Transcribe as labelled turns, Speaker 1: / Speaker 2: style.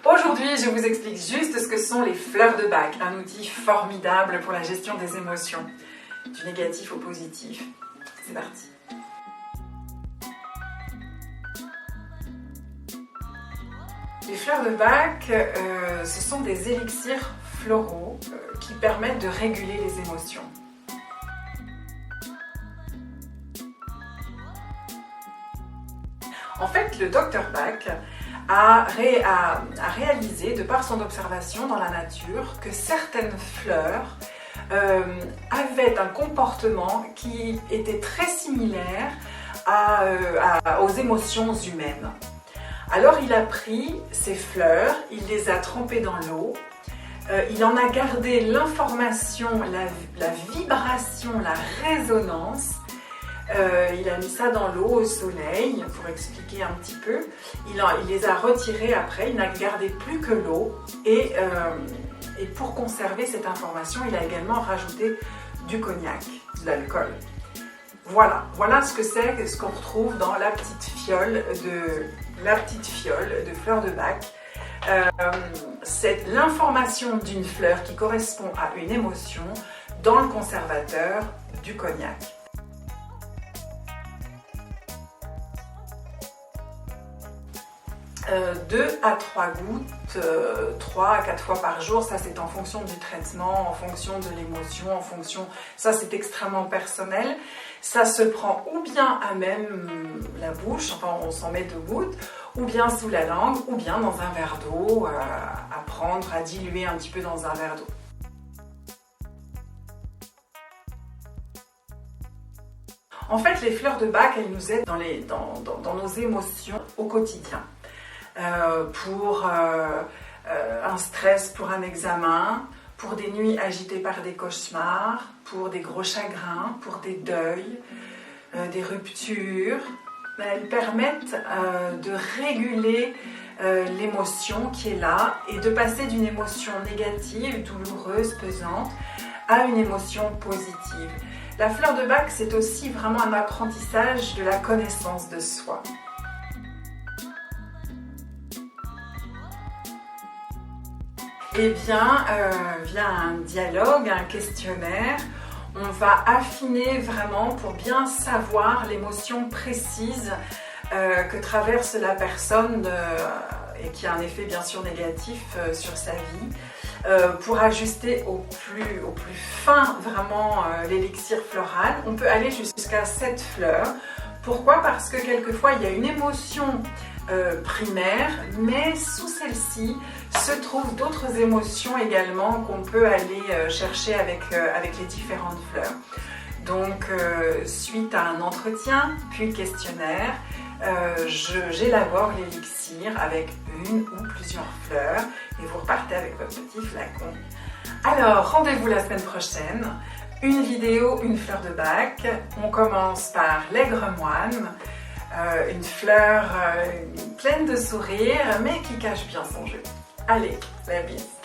Speaker 1: Aujourd'hui, je vous explique juste ce que sont les fleurs de Bach, un outil formidable pour la gestion des émotions, du négatif au positif. C'est parti. Les fleurs de Bach, ce sont des élixirs floraux qui permettent de réguler les émotions. En fait, le docteur Bach a réalisé, de par son observation dans la nature, que certaines fleurs avaient un comportement qui était très similaire aux émotions humaines. Alors il a pris ces fleurs, il les a trempées dans l'eau, il en a gardé l'information, la vibration, la résonance. Il a mis ça dans l'eau au soleil, pour expliquer un petit peu. Il les a retirés après, il n'a gardé plus que l'eau. Et pour conserver cette information, il a également rajouté du cognac, de l'alcool. Voilà ce que c'est, ce qu'on retrouve dans la petite fiole de fleurs de Bach. C'est l'information d'une fleur qui correspond à une émotion dans le conservateur du cognac. 2 à 3 gouttes, 3 à 4 fois par jour, ça c'est en fonction du traitement, en fonction de l'émotion, ça c'est extrêmement personnel. Ça se prend ou bien à même la bouche, enfin on s'en met 2 gouttes, ou bien sous la langue, ou bien dans un verre d'eau, à prendre, à diluer un petit peu dans un verre d'eau. En fait, les fleurs de Bach, elles nous aident dans nos émotions au quotidien. Pour un stress, pour un examen, pour des nuits agitées par des cauchemars, pour des gros chagrins, pour des deuils, des ruptures. Elles permettent de réguler l'émotion qui est là et de passer d'une émotion négative, douloureuse, pesante, à une émotion positive. La fleur de Bach, c'est aussi vraiment un apprentissage de la connaissance de soi. Eh bien, via un dialogue, un questionnaire, on va affiner vraiment pour bien savoir l'émotion précise que traverse la personne et qui a un effet bien sûr négatif sur sa vie. Pour ajuster au plus fin vraiment l'élixir floral, on peut aller jusqu'à 7 fleurs. Pourquoi? Parce que quelquefois il y a une émotion primaire, mais sous celle-ci se trouvent d'autres émotions également qu'on peut aller chercher avec les différentes fleurs. Donc, suite à un entretien, puis questionnaire, j'élabore l'élixir avec une ou plusieurs fleurs et vous repartez avec votre petit flacon. Alors, rendez-vous la semaine prochaine. Une vidéo, une fleur de Bach. On commence par l'aigre moine. Une fleur pleine de sourires, mais qui cache bien son jeu. Allez, la bise!